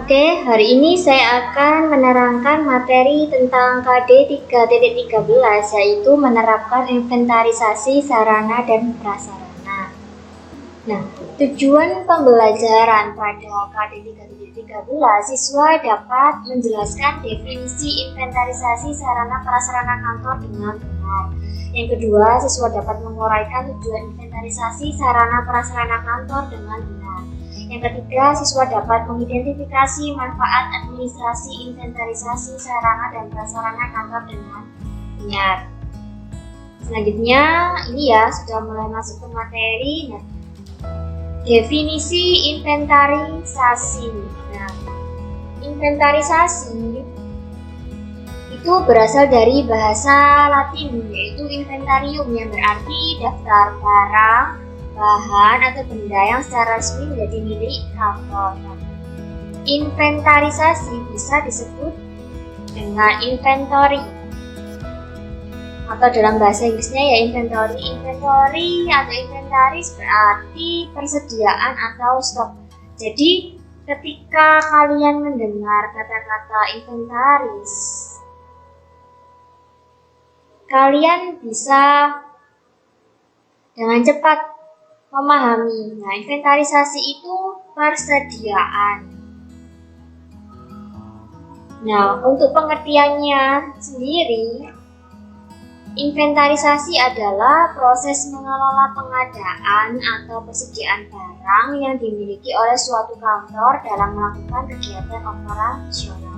Oke, hari ini saya akan menerangkan materi tentang KD 3.13, yaitu menerapkan inventarisasi sarana dan prasarana. Nah, tujuan pembelajaran pada KD 3.13, siswa dapat menjelaskan definisi inventarisasi sarana prasarana kantor dengan benar. Yang kedua, siswa dapat menguraikan tujuan inventarisasi sarana prasarana kantor dengan benar. Yang ketiga, siswa dapat mengidentifikasi manfaat administrasi inventarisasi sarana dan prasarana kantor dengan benar. Selanjutnya, ini ya sudah mulai masuk ke materi. Nah, definisi inventarisasi. Nah, inventarisasi itu berasal dari bahasa Latin, yaitu inventarium, yang berarti daftar barang, bahan atau benda yang secara resmi menjadi milik kantor. Inventarisasi bisa disebut dengan inventory, atau dalam bahasa Inggrisnya ya inventory. Inventory atau inventaris berarti persediaan atau stok. Jadi ketika kalian mendengar kata-kata inventaris, kalian bisa dengan cepat memahami. Nah, inventarisasi itu persediaan. Nah, untuk pengertiannya sendiri, inventarisasi adalah proses mengelola pengadaan atau persediaan barang yang dimiliki oleh suatu kantor dalam melakukan kegiatan operasionalnya.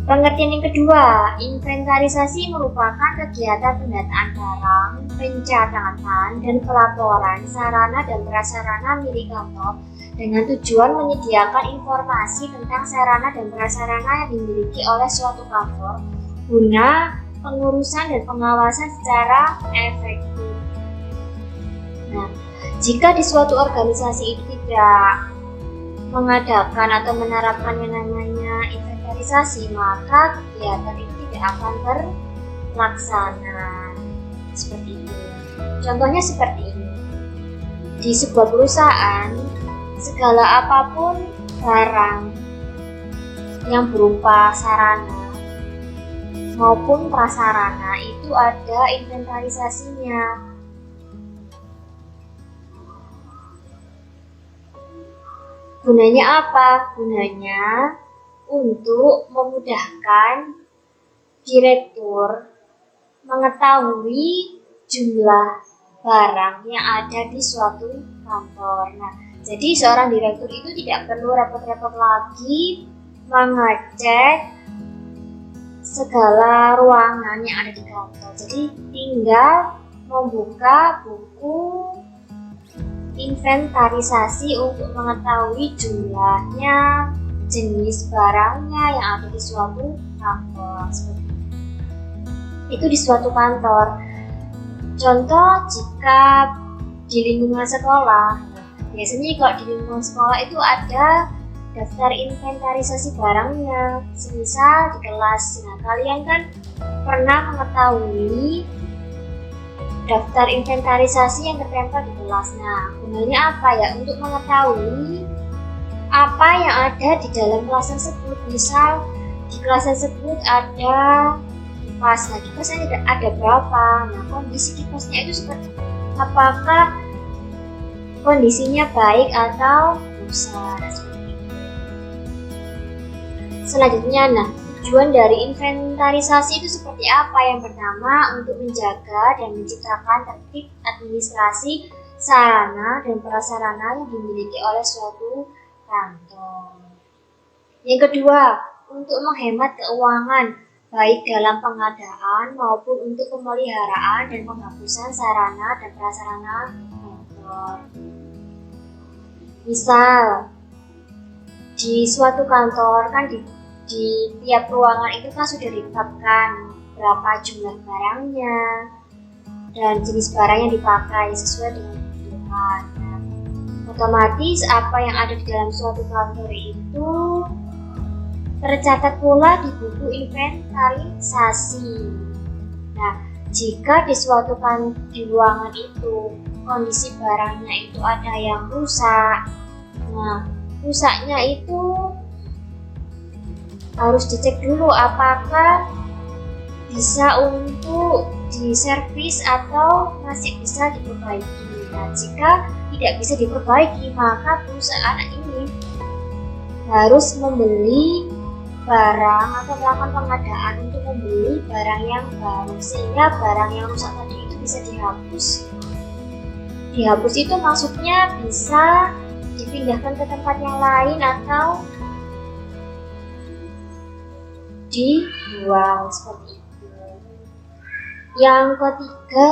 Pengertian yang kedua, inventarisasi merupakan kegiatan pendataan barang, pencatatan, dan pelaporan sarana dan prasarana milik kantor dengan tujuan menyediakan informasi tentang sarana dan prasarana yang dimiliki oleh suatu kantor guna pengurusan dan pengawasan secara efektif. Nah, jika di suatu organisasi itu tidak mengadakan atau menerapkan yang namanya inventarisasi, maka kegiatan itu tidak akan terlaksana. Seperti itu. Contohnya seperti ini. Di sebuah perusahaan, segala apapun barang yang berupa sarana maupun prasarana itu ada inventarisasinya. Gunanya apa? Gunanya untuk memudahkan direktur mengetahui jumlah barang yang ada di suatu kantor. Nah, jadi seorang direktur itu tidak perlu repot-repot lagi mengecek segala ruangan yang ada di kantor. Jadi tinggal membuka buku inventarisasi untuk mengetahui jumlahnya, jenis barangnya yang ada di suatu kantor. Itu di suatu kantor. Contoh, jika di lingkungan sekolah, biasanya kalau di lingkungan sekolah itu ada daftar inventarisasi barangnya, semisal di kelas. Nah, kalian kan pernah mengetahui daftar inventarisasi yang tertempel di kelas. Nah, gunanya apa ya? Untuk mengetahui apa yang ada di dalam kelas tersebut. Misal di kelas tersebut ada kipas. Nah, kipasnya ada berapa? Nah, kondisi kipasnya itu seperti apakah kondisinya baik atau rusak. Selanjutnya, nah, tujuan dari inventarisasi itu seperti apa? Yang pertama, untuk menjaga dan menciptakan tertib administrasi sarana dan prasarana yang dimiliki oleh suatu kantor. Yang kedua, untuk menghemat keuangan, baik dalam pengadaan maupun untuk pemeliharaan dan penghapusan sarana dan prasarana kantor. Misal, di suatu kantor kan di tiap ruangan itu kan sudah ditetapkan berapa jumlah barangnya dan jenis barang yang dipakai sesuai dengan kebutuhan. Nah, otomatis apa yang ada di dalam suatu kantor itu tercatat pula di buku inventarisasi. Nah, jika di suatu di ruangan itu kondisi barangnya itu ada yang rusak, nah rusaknya itu harus dicek dulu apakah bisa untuk diservis atau masih bisa diperbaiki. Nah, jika tidak bisa diperbaiki, maka perusahaan ini harus membeli barang atau melakukan pengadaan untuk membeli barang yang baru, sehingga barang yang rusak tadi itu bisa dihapus. Dihapus itu maksudnya bisa dipindahkan ke tempat yang lain atau dibuang seperti itu. Yang ketiga,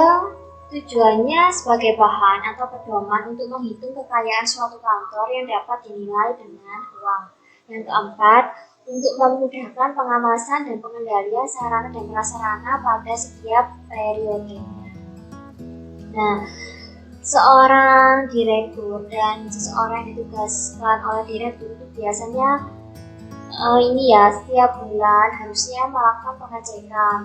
tujuannya sebagai bahan atau pedoman untuk menghitung kekayaan suatu kantor yang dapat dinilai dengan uang. Yang keempat, untuk memudahkan pengawasan dan pengendalian sarana dan prasarana pada setiap periode. Nah, seorang direktur dan seseorang yang ditugaskan oleh direktur itu biasanya setiap bulan harusnya melakukan pengecekan.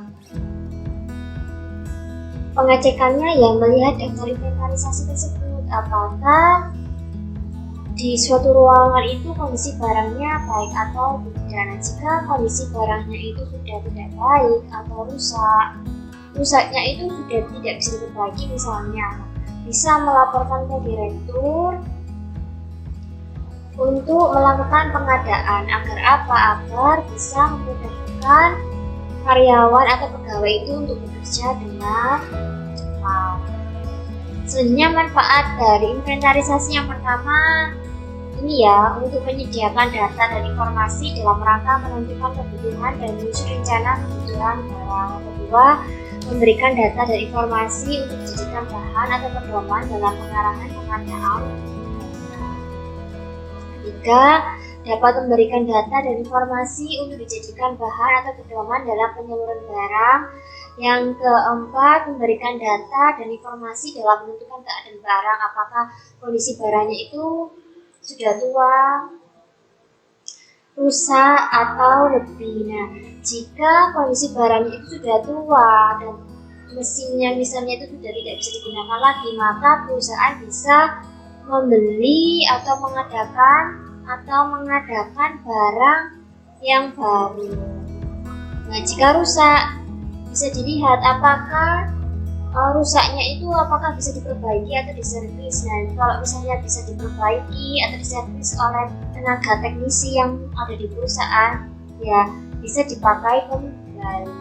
Pengecekannya yang melihat daftar inventarisasi tersebut, apakah di suatu ruangan itu kondisi barangnya baik atau tidak. Nah, jika kondisi barangnya itu sudah tidak baik atau rusaknya itu sudah tidak bisa diperbaiki misalnya, bisa melaporkan ke direktur untuk melakukan pengadaan. Agar apa? Agar bisa memudahkan karyawan atau pegawai itu untuk bekerja dengan cepat. Selanjutnya, manfaat dari inventarisasi yang pertama untuk menyediakan data dan informasi dalam rangka menentukan kebutuhan dan menyusun rencana kebutuhan barang. Kedua, memberikan data dan informasi untuk dijadikan bahan atau pedoman dalam pengarahan pengadaan. Ketiga, dapat memberikan data dan informasi untuk dijadikan bahan atau pedoman dalam penyaluran barang. Yang keempat, memberikan data dan informasi dalam menentukan keadaan barang, apakah kondisi barangnya itu sudah tua, rusak, atau lebih. Nah, jika kondisi barangnya itu sudah tua dan mesinnya misalnya itu sudah tidak bisa digunakan lagi, maka perusahaan bisa membeli atau mengadakan barang yang baru. Nah, jika rusak, bisa dilihat apakah rusaknya itu apakah bisa diperbaiki atau diservis. Nah, kalau misalnya bisa diperbaiki atau diservis oleh tenaga teknisi yang ada di perusahaan, ya bisa dipakai kembali.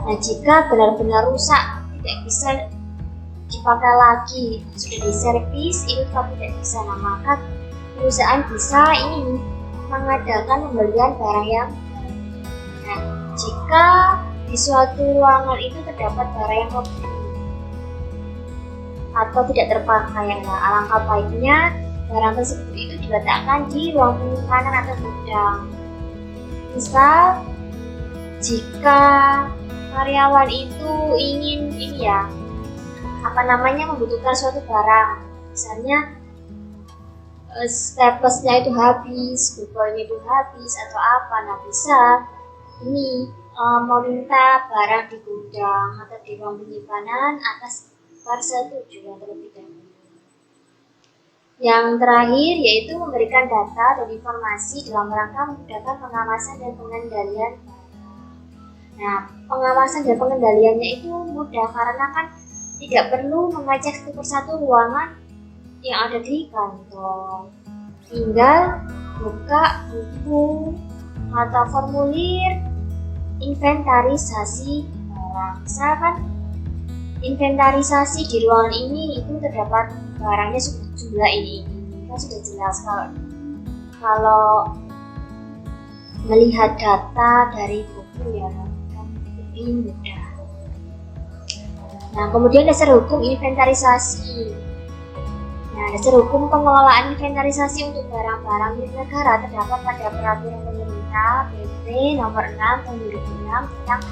Nah, jika benar-benar rusak, tidak bisa dipakai lagi, sudah diservis, itu tidak bisa, nah, maka perusahaan bisa mengadakan pembelian barang yang baru. Nah, jika di suatu ruangan itu terdapat barang yang lebih atau tidak terpakai, nah, alangkah baiknya barang tersebut itu diletakkan di ruang penyimpanan atau gudang. Misal, jika karyawan itu ingin membutuhkan suatu barang, misalnya staplesnya itu habis, bukunya itu habis atau apa, nah bisa meminta barang di gudang atau di ruang penyimpanan atas persetujuan terlebih dahulu. Yang terakhir yaitu memberikan data dan informasi dalam rangka memudahkan pengawasan dan pengendalian. Nah, pengawasan dan pengendaliannya itu mudah karena kan tidak perlu mengecek satu persatu ruangan yang ada di kantor. Tinggal buka buku atau formulir inventarisasi barang. Misalkan inventarisasi di ruangan ini itu terdapat barangnya jumlah ini kan sudah jelas. Kalau melihat data dari buku ya kan lebih mudah. Nah, kemudian dasar hukum inventarisasi. Nah, dasar hukum pengelolaan inventarisasi untuk barang-barang milik negara terdapat pada peraturan pemerintah PP nomor 6 tahun 2006 tentang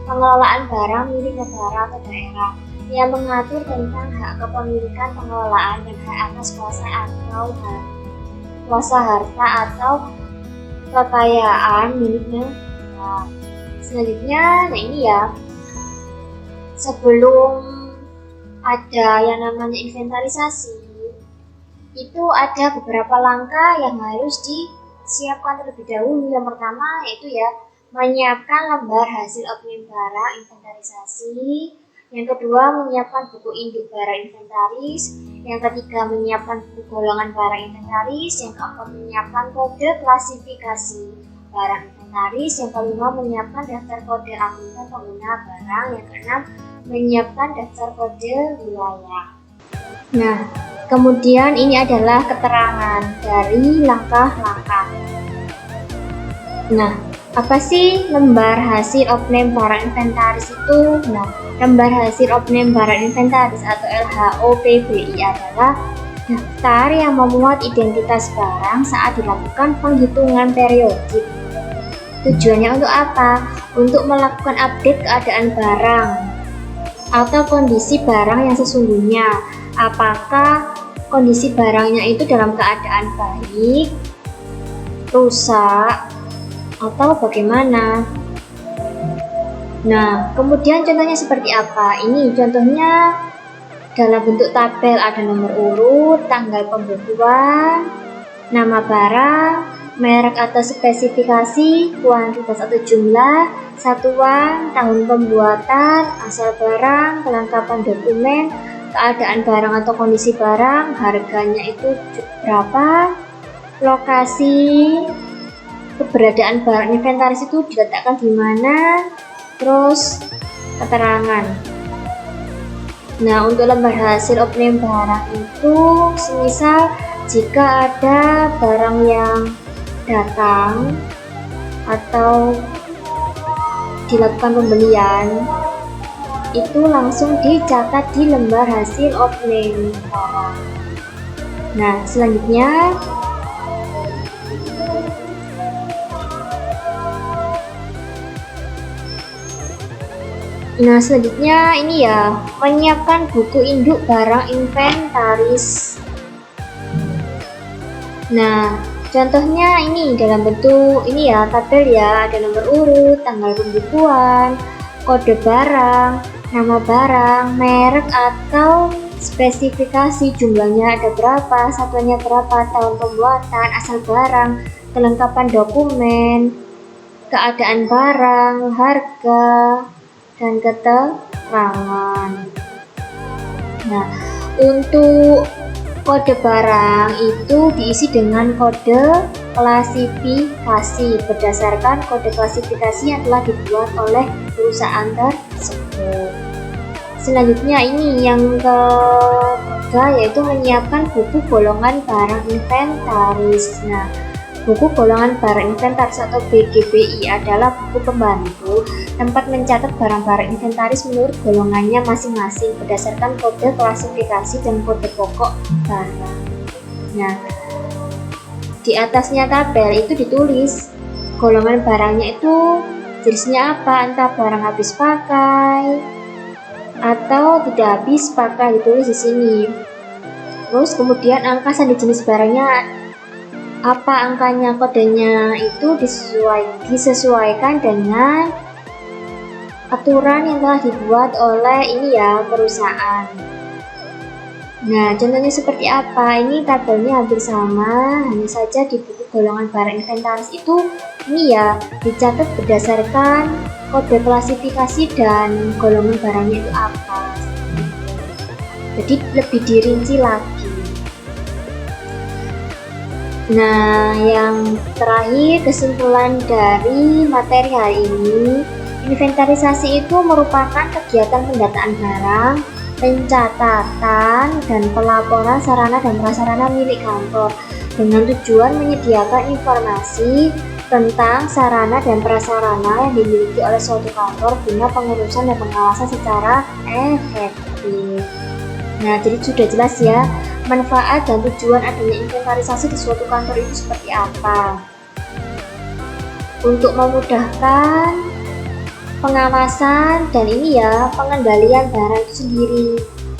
pengelolaan barang milik negara atau daerah yang mengatur tentang hak kepemilikan, pengelolaan dan hak atas kuasa harta atau kekayaan milik negara. Selanjutnya, sebelum ada yang namanya inventarisasi, itu ada beberapa langkah yang harus disiapkan terlebih dahulu. Yang pertama yaitu ya menyiapkan lembar hasil opening barang inventarisasi. Yang kedua, menyiapkan buku induk barang inventaris. Yang ketiga, menyiapkan buku golongan barang inventaris. Yang keempat, menyiapkan kode klasifikasi barang inventaris. Yang kelima, menyiapkan daftar kode akuntan pengguna barang. Yang keenam, menyiapkan daftar kode wilayah. Nah, kemudian ini adalah keterangan dari langkah-langkah. Nah, apa sih lembar hasil opening barang inventaris itu? Nah, lembar hasil opening barang inventaris atau LHOPBI adalah daftar yang memuat identitas barang saat dilakukan penghitungan periodik. Tujuannya untuk apa? Untuk melakukan update keadaan barang atau kondisi barang yang sesungguhnya. Apakah kondisi barangnya itu dalam keadaan baik, rusak, atau bagaimana? Nah, kemudian contohnya seperti apa? Ini contohnya dalam bentuk tabel, ada nomor urut, tanggal pembukuan, nama barang, merek atau spesifikasi, kuantitas atau jumlah, satuan, tahun pembuatan, asal barang, kelengkapan dokumen, keadaan barang atau kondisi barang, harganya itu berapa, lokasi, keberadaan barang inventaris itu diletakkan di mana, terus keterangan. Nah, untuk lembar hasil opening barang itu semisal jika ada barang yang datang atau dilakukan pembelian, itu langsung dicatat di lembar hasil opening barang. Nah, selanjutnya ini ya, menyiapkan buku induk barang inventaris. Nah, contohnya ini dalam bentuk ini ya, tabel ya, ada nomor urut, tanggal pembukuan, kode barang, nama barang, merek atau spesifikasi, jumlahnya ada berapa, satuannya berapa, tahun pembuatan, asal barang, kelengkapan dokumen, keadaan barang, harga, dan keterangan. Nah, untuk kode barang itu diisi dengan kode klasifikasi berdasarkan kode klasifikasi yang telah dibuat oleh perusahaan tersebut. Selanjutnya ini yang ketiga yaitu menyiapkan buku golongan barang inventaris. Nah, buku golongan barang inventaris atau BGBI adalah buku pembantu tempat mencatat barang-barang inventaris menurut golongannya masing-masing berdasarkan kode klasifikasi dan kode pokok barang. Nah, di atasnya tabel itu ditulis golongan barangnya itu jenisnya apa, entah barang habis pakai atau tidak habis pakai, ditulis di sini. Terus kemudian angka sandi jenis barangnya apa angkanya, kodenya itu disesuaikan dengan aturan yang telah dibuat oleh ini ya, perusahaan. Nah, contohnya seperti apa? Ini tabelnya hampir sama, hanya saja di buku golongan barang inventaris itu ini ya dicatat berdasarkan kode klasifikasi dan golongan barangnya itu apa. Jadi lebih dirinci lagi. Nah, yang terakhir kesimpulan dari materi hari ini, inventarisasi itu merupakan kegiatan pendataan barang, pencatatan, dan pelaporan sarana dan prasarana milik kantor dengan tujuan menyediakan informasi tentang sarana dan prasarana yang dimiliki oleh suatu kantor guna pengurusan dan pengawasan secara efektif. Nah, jadi sudah jelas ya manfaat dan tujuan adanya inventarisasi di suatu kantor itu seperti apa. Untuk memudahkan pengawasan dan ini ya pengendalian barang itu sendiri.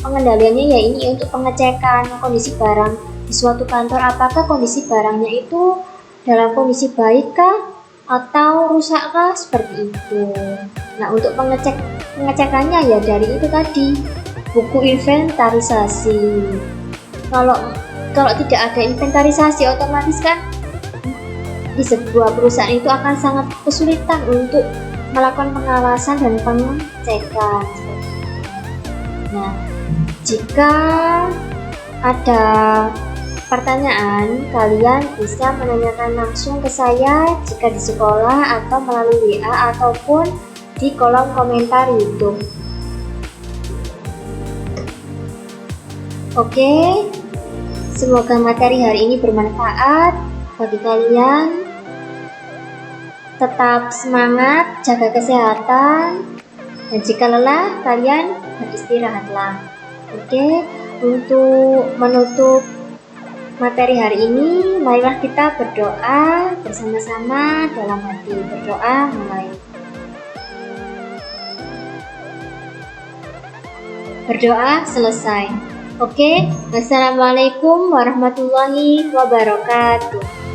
Pengendaliannya ya ini untuk pengecekan kondisi barang di suatu kantor, apakah kondisi barangnya itu dalam kondisi baik kah atau rusak kah, seperti itu. Nah, untuk pengecekannya ya dari itu tadi, buku inventarisasi. kalau tidak ada inventarisasi, otomatis kan di sebuah perusahaan itu akan sangat kesulitan untuk melakukan pengawasan dan pengecekan. Nah, jika ada pertanyaan, kalian bisa menanyakan langsung ke saya jika di sekolah atau melalui WA ataupun di kolom komentar YouTube. Oke, semoga materi hari ini bermanfaat bagi kalian. Tetap semangat, jaga kesehatan, dan jika lelah, kalian beristirahatlah. Oke, untuk menutup materi hari ini, marilah kita berdoa bersama-sama dalam hati. Berdoa mulai. Berdoa selesai. Oke, wassalamualaikum warahmatullahi wabarakatuh.